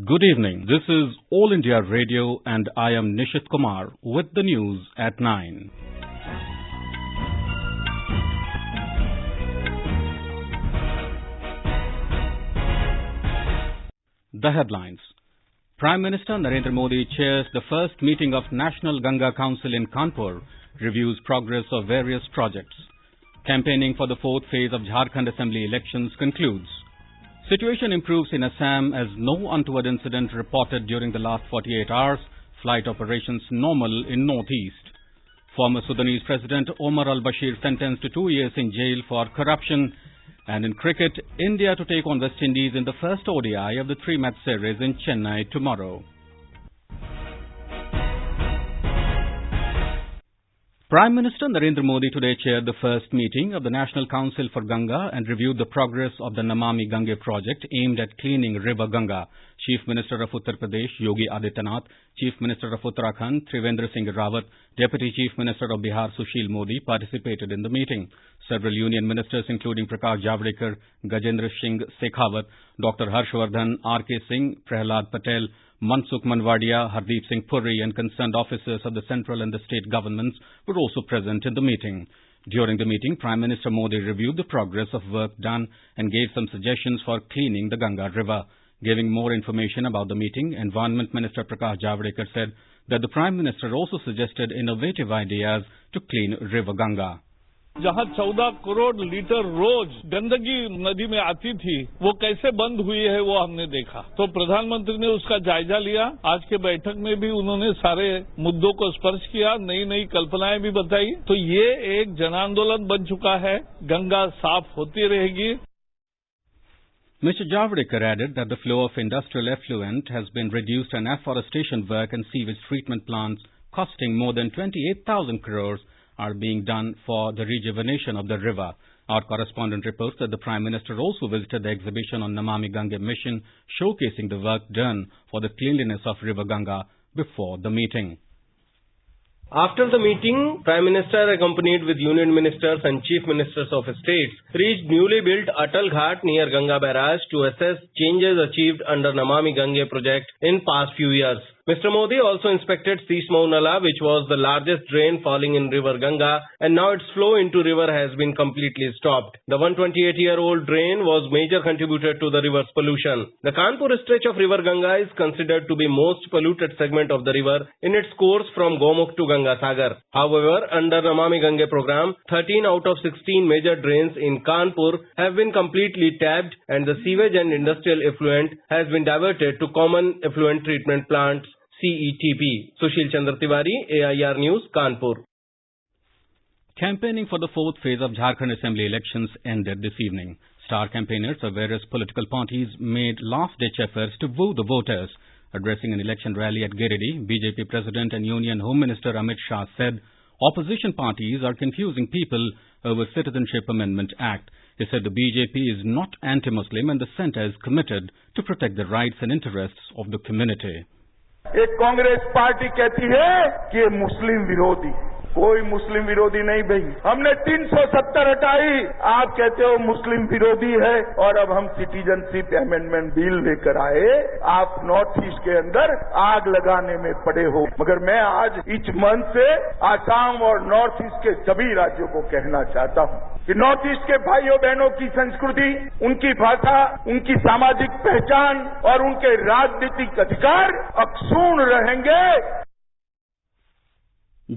Good evening. This is All India Radio and I am Nishit Kumar with the news at 9. The headlines. Prime Minister Narendra Modi chairs the first meeting of National Ganga Council in Kanpur, reviews progress of various projects. Campaigning for the fourth phase of Jharkhand Assembly elections concludes. Situation improves in Assam as no untoward incident reported during the last 48 hours. Flight operations normal in northeast. Former Sudanese President Omar-al-Bashir sentenced to 2 years in jail for corruption. And in cricket, India to take on West Indies in the first ODI of the 3-match series in Chennai tomorrow. Prime Minister Narendra Modi today chaired the first meeting of the National Council for Ganga and reviewed the progress of the Namami Gange project aimed at cleaning River Ganga. Chief Minister of Uttar Pradesh, Yogi Adityanath, Chief Minister of Uttarakhand, Trivendra Singh Rawat, Deputy Chief Minister of Bihar, Sushil Modi, participated in the meeting. Several union ministers including Prakash Javadekar, Gajendra Singh Shekhawat, Dr. Harshvardhan, R.K. Singh, Prahlad Patel, Mansukh Manwadia, Hardeep Singh Puri and concerned officers of the central and the state governments were also present in the meeting. During the meeting, Prime Minister Modi reviewed the progress of work done and gave some suggestions for cleaning the Ganga River. Giving more information about the meeting, Environment Minister Prakash Javadekar said that the Prime Minister also suggested innovative ideas to clean River Ganga. जहां 14 crore litre रोज गंदगी नदी में आती थी, वो कैसे बंद हुई है वो हमने देखा। तो प्रधानमंत्री ने उसका जायजा लिया। आज के बैठक में भी उन्होंने सारे मुद्दों को स्पर्श किया, नई नई कल्पनाएं भी बताई। तो ये एक जन आंदोलन बन चुका है। गंगा साफ होती रहेगी। Mr. Javadekar added that the flow of industrial effluent has been reduced and afforestation work and sewage treatment plants costing more than 28,000 crores are being done for the rejuvenation of the river. Our correspondent reports that the Prime Minister also visited the exhibition on Namami Gange mission, showcasing the work done for the cleanliness of River Ganga before the meeting. After the meeting, Prime Minister, accompanied with Union Ministers and Chief Ministers of States, reached newly built Atal Ghat near Ganga Barrage to assess changes achieved under Namami Gange project in past few years. Mr. Modi also inspected Sismau Nala, which was the largest drain falling in River Ganga, and now its flow into river has been completely stopped. The 128-year-old drain was major contributor to the river's pollution. The Kanpur stretch of River Ganga is considered to be most polluted segment of the river in its course from Gomukh to Ganga Sagar. However, under Namami Gange program, 13 out of 16 major drains in Kanpur have been completely tapped and the sewage and industrial effluent has been diverted to common effluent treatment plants CETP. Sushil Chandra Tiwari, AIR News, Kanpur. Campaigning for the fourth phase of Jharkhand Assembly elections ended this evening. Star campaigners of various political parties made last-ditch efforts to woo the voters. Addressing an election rally at Giridih, BJP President and Union Home Minister Amit Shah said opposition parties are confusing people over Citizenship Amendment Act. He said the BJP is not anti-Muslim and the centre is committed to protect the rights and interests of the community. एक Congress party कहती है कि ये मुस्लिम विरोधी, कोई मुस्लिम विरोधी नहीं भाई। हमने 370 हटाई, आप कहते हो मुस्लिम विरोधी है और अब हम सिटीजनशिप अमेंडमेंट बिल लेकर आए। आप नॉर्थ ईस्ट के अंदर आग लगाने में पड़े हो। मगर मैं आज इस मंच से आसाम और नॉर्थ ईस्ट के सभी राज्यों को कहना चाहता हूं कि नॉर्थ ईस्ट के भाइयों बहनों की संस्कृति, उनकी भाषा, उनकी सामाजिक पहचान और उनके राजनीतिक अधिकार अक्षुण्ण रहेंगे।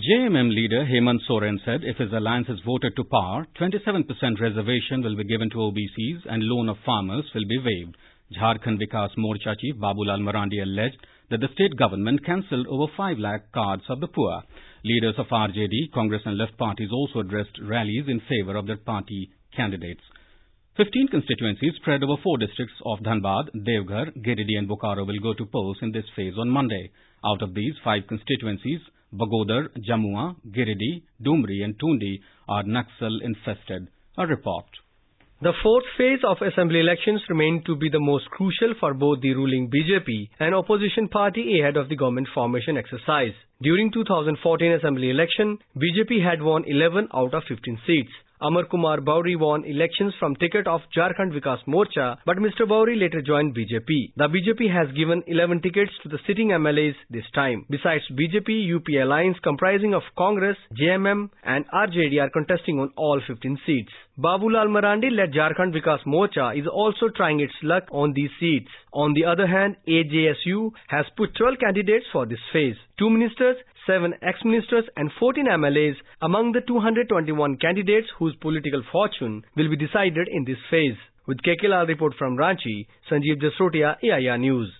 JMM leader Hemant Soren said if his alliance is voted to power, 27% reservation will be given to OBCs and loan of farmers will be waived. Jharkhand Vikas Morcha chief Babulal Marandi alleged that the state government cancelled over 5 lakh cards of the poor. Leaders of RJD, Congress and left parties also addressed rallies in favour of their party candidates. 15 constituencies spread over 4 districts of Dhanbad, Devghar, Giridih and Bokaro will go to polls in this phase on Monday. Out of these, 5 constituencies, Bagodar, Jamua, Giridih, Dumri and Tundi are Naxal infested. A report. The fourth phase of assembly elections remain to be the most crucial for both the ruling BJP and opposition party ahead of the government formation exercise. During 2014 assembly election, BJP had won 11 out of 15 seats. Amar Kumar Bauri won elections from ticket of Jharkhand Vikas Morcha, but Mr. Bauri later joined BJP. The BJP has given 11 tickets to the sitting MLAs this time. Besides BJP, UP alliance comprising of Congress, JMM and RJD are contesting on all 15 seats. Babulal Marandi led Jharkhand Vikas Morcha is also trying its luck on these seats. On the other hand, AJSU has put 12 candidates for this phase. 2 ministers, 7 ex-ministers and 14 MLAs among the 221 candidates whose political fortune will be decided in this phase. With KKL report from Ranchi, Sanjeev Jasrotia, AIR News.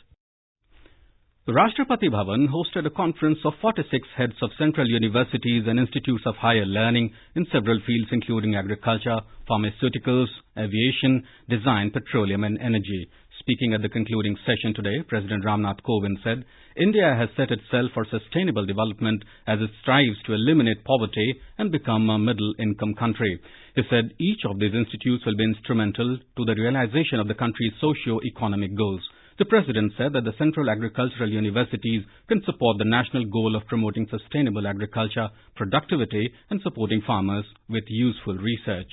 The Rashtrapati Bhavan hosted a conference of 46 heads of central universities and institutes of higher learning in several fields including agriculture, pharmaceuticals, aviation, design, petroleum and energy. Speaking at the concluding session today, President Ramnath Kovind said, India has set itself for sustainable development as it strives to eliminate poverty and become a middle-income country. He said each of these institutes will be instrumental to the realization of the country's socio-economic goals. The President said that the Central Agricultural Universities can support the national goal of promoting sustainable agriculture, productivity and supporting farmers with useful research.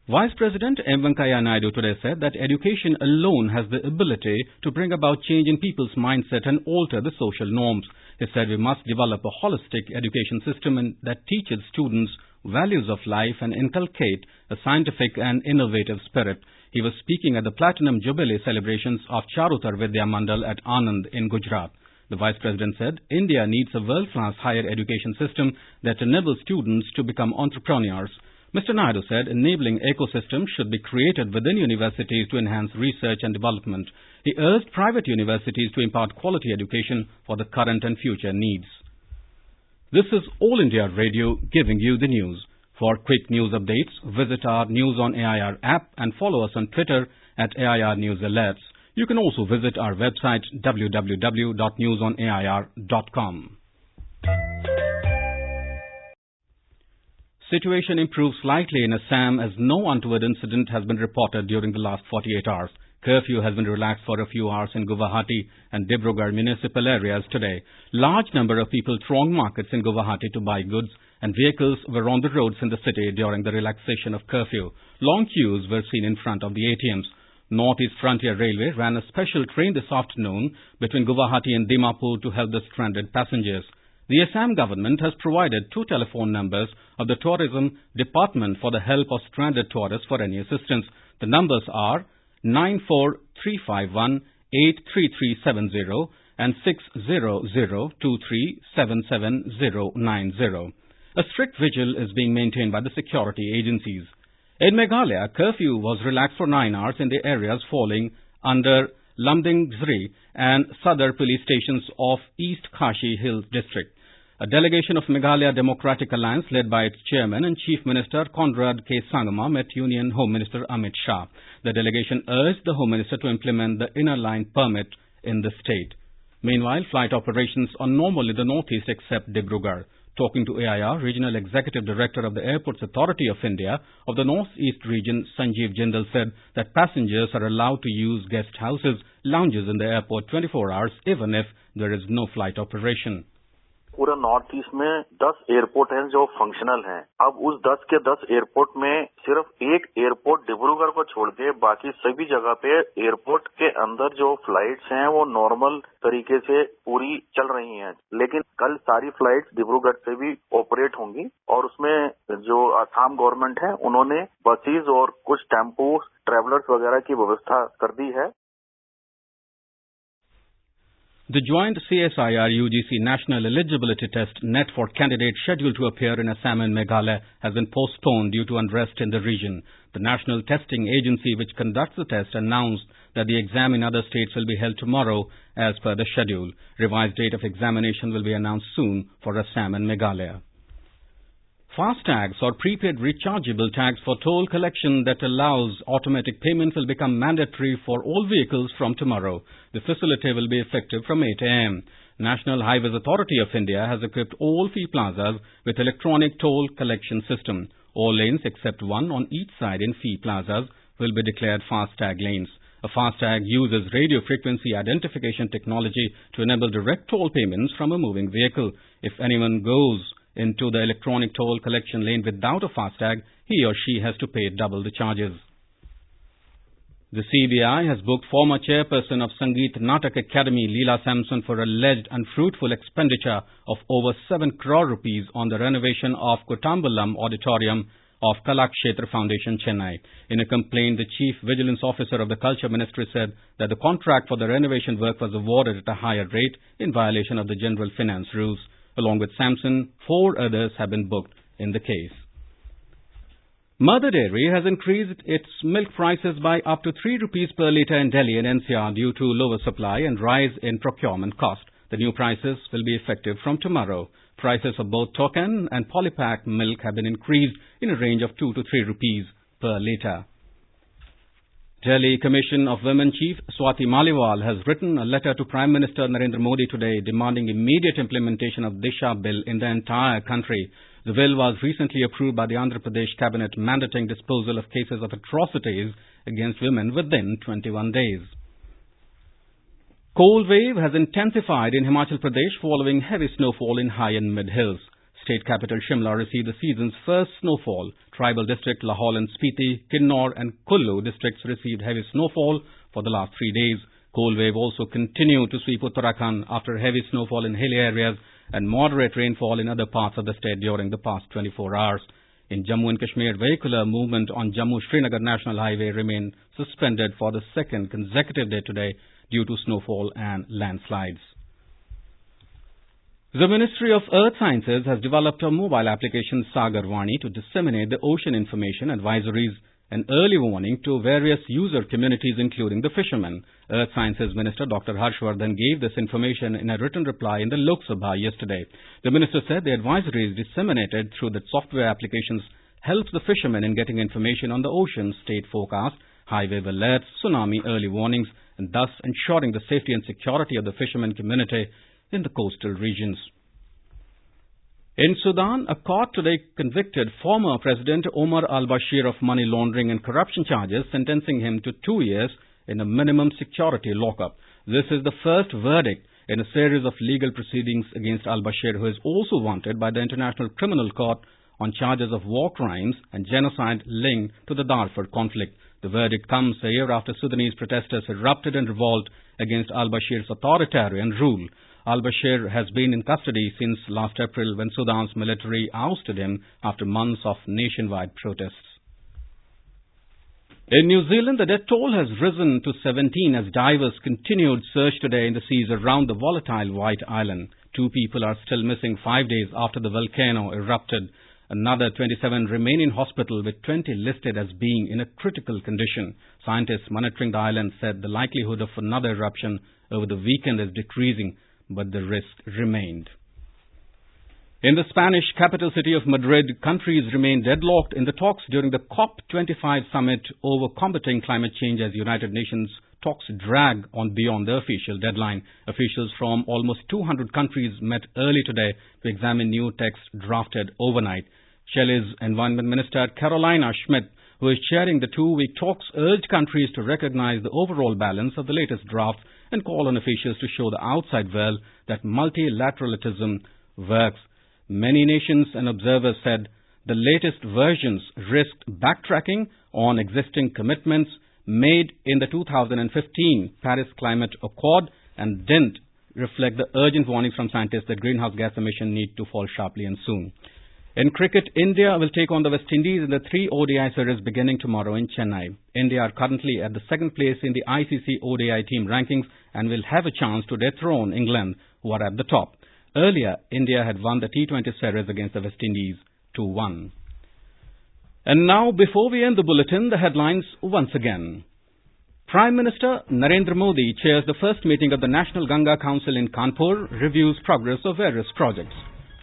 Vice President M. Venkaiah Naidu today said that education alone has the ability to bring about change in people's mindset and alter the social norms. He said we must develop a holistic education system that teaches students values of life and inculcate a scientific and innovative spirit. He was speaking at the Platinum Jubilee celebrations of Charutar Vidya Mandal at Anand in Gujarat. The Vice President said India needs a world-class higher education system that enables students to become entrepreneurs. Mr. Naidu said enabling ecosystems should be created within universities to enhance research and development. He urged private universities to impart quality education for the current and future needs. This is All India Radio giving you the news. For quick news updates, visit our News on AIR app and follow us on Twitter at AIR News Alerts. You can also visit our website www.newsonair.com. Situation improved slightly in Assam as no untoward incident has been reported during the last 48 hours. Curfew has been relaxed for a few hours in Guwahati and Dibrugarh municipal areas today. Large number of people thronged markets in Guwahati to buy goods and vehicles were on the roads in the city during the relaxation of curfew. Long queues were seen in front of the ATMs. Northeast Frontier Railway ran a special train this afternoon between Guwahati and Dimapur to help the stranded passengers. The Assam government has provided 2 telephone numbers of the Tourism Department for the help of stranded tourists for any assistance. The numbers are 94351 83370 and 60023779090. A strict vigil is being maintained by the security agencies. In Meghalaya, curfew was relaxed for 9 hours in the areas falling under Lamdingzri and Sadar police stations of East Kashi Hills district. A delegation of Meghalaya Democratic Alliance led by its chairman and Chief Minister Conrad K. Sangma met Union Home Minister Amit Shah. The delegation urged the Home Minister to implement the inner line permit in the state. Meanwhile, flight operations are normal in the northeast except Dibrugarh. Talking to AIR, Regional Executive Director of the Airports Authority of India of the Northeast region, Sanjeev Jindal said that passengers are allowed to use guest houses, lounges in the airport 24 hours even if there is no flight operation. पूरा north east में 10 airport हैं जो functional हैं। अब उस 10 के 10 airport में सिर्फ एक एयरपोर्ट डिब्रूगढ़ को छोड़ के बाकी सभी जगह पे एयरपोर्ट के अंदर जो फ्लाइट्स हैं वो नॉर्मल तरीके से पूरी चल रही हैं। लेकिन कल सारी फ्लाइट्स डिब्रूगढ़ से भी ऑपरेट होंगी और उसमें जो असम गवर्नमेंट है उन्होंने बसेस और कुछ टेम्पो ट्रेवलर्स वगैरह की व्यवस्था कर दी है। The joint CSIR-UGC National Eligibility Test NET for candidates scheduled to appear in Assam and Meghalaya has been postponed due to unrest in the region. The National Testing Agency, which conducts the test, announced that the exam in other states will be held tomorrow as per the schedule. Revised date of examination will be announced soon for Assam and Meghalaya. Fast tags or prepaid rechargeable tags for toll collection that allows automatic payments will become mandatory for all vehicles from tomorrow. The facility will be effective from 8 a.m. National Highways Authority of India has equipped all fee plazas with electronic toll collection system. All lanes except one on each side in fee plazas will be declared fast tag lanes. A fast tag uses radio frequency identification technology to enable direct toll payments from a moving vehicle. If anyone goes into the electronic toll collection lane without a FASTag, he or she has to pay double the charges. The CBI has booked former chairperson of Sangeet Natak Academy, Leela Sampson, for alleged unfruitful expenditure of over 7 crore rupees on the renovation of Kotambalam Auditorium of Kalakshetra Foundation, Chennai. In a complaint, the Chief Vigilance Officer of the Culture Ministry said that the contract for the renovation work was awarded at a higher rate in violation of the General Finance rules. Along with Sampson, 4 others have been booked in the case. Mother Dairy has increased its milk prices by up to 3 rupees per litre in Delhi and NCR due to lower supply and rise in procurement cost. The new prices will be effective from tomorrow. Prices of both token and polypack milk have been increased in a range of 2 to 3 rupees per litre. Delhi Commission of Women Chief Swati Maliwal has written a letter to Prime Minister Narendra Modi today demanding immediate implementation of Disha Bill in the entire country. The bill was recently approved by the Andhra Pradesh Cabinet, mandating disposal of cases of atrocities against women within 21 days. Cold wave has intensified in Himachal Pradesh following heavy snowfall in high and mid hills. State capital Shimla received the season's first snowfall. Tribal district Lahaul and Spiti, Kinnaur and Kullu districts received heavy snowfall for the last 3 days. Cold wave also continued to sweep Uttarakhand after heavy snowfall in hilly areas and moderate rainfall in other parts of the state during the past 24 hours. In Jammu and Kashmir, vehicular movement on Jammu-Srinagar National Highway remained suspended for the second consecutive day today due to snowfall and landslides. The Ministry of Earth Sciences has developed a mobile application, Sagar Vani, to disseminate the ocean information advisories and early warning to various user communities, including the fishermen. Earth Sciences Minister Dr. Harshvardhan gave this information in a written reply in the Lok Sabha yesterday. The minister said the advisories disseminated through the software applications helps the fishermen in getting information on the ocean, state forecast, high wave alerts, tsunami early warnings, and thus ensuring the safety and security of the fishermen community in the coastal regions. In Sudan, a court today convicted former President Omar-al-Bashir of money laundering and corruption charges, sentencing him to 2 years in a minimum security lockup. This is the first verdict in a series of legal proceedings against al-Bashir, who is also wanted by the International Criminal Court on charges of war crimes and genocide linked to the Darfur conflict. The verdict comes a year after Sudanese protesters erupted in revolt against al-Bashir's authoritarian rule. Al-Bashir has been in custody since last April when Sudan's military ousted him after months of nationwide protests. In New Zealand, the death toll has risen to 17 as divers continued search today in the seas around the volatile White Island. 2 people are still missing 5 days after the volcano erupted. Another 27 remain in hospital, with 20 listed as being in a critical condition. Scientists monitoring the island said the likelihood of another eruption over the weekend is decreasing, but the risk remained. In the Spanish capital city of Madrid, countries remain deadlocked in the talks during the COP25 summit over combating climate change as United Nations talks drag on beyond the official deadline. Officials from almost 200 countries met early today to examine new text drafted overnight. Chile's Environment Minister Carolina Schmidt, who is chairing the 2-week talks, urged countries to recognize the overall balance of the latest draft and call on officials to show the outside world that multilateralism works. Many nations and observers said the latest versions risked backtracking on existing commitments made in the 2015 Paris Climate Accord and didn't reflect the urgent warnings from scientists that greenhouse gas emissions need to fall sharply and soon. In cricket, India will take on the West Indies in the 3 ODI series beginning tomorrow in Chennai. India are currently at the 2nd place in the ICC ODI team rankings and will have a chance to dethrone England, who are at the top. Earlier, India had won the T20 series against the West Indies 2-1. And now, before we end the bulletin, the headlines once again. Prime Minister Narendra Modi chairs the first meeting of the National Ganga Council in Kanpur, reviews progress of various projects.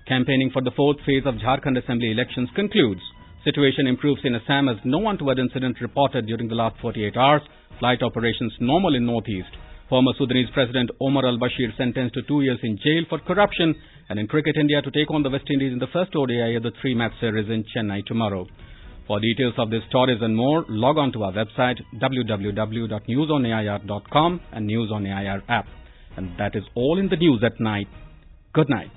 Campaigning for the 4th phase of Jharkhand Assembly elections concludes. Situation improves in Assam as no untoward incident reported during the last 48 hours. Flight operations normal in northeast. Former Sudanese President Omar-al-Bashir sentenced to 2 years in jail for corruption. And in cricket, India to take on the West Indies in the first ODI of the 3-match series in Chennai tomorrow. For details of these stories and more, log on to our website www.newsonair.com and News on AIR app. And that is all in the news at night. Good night.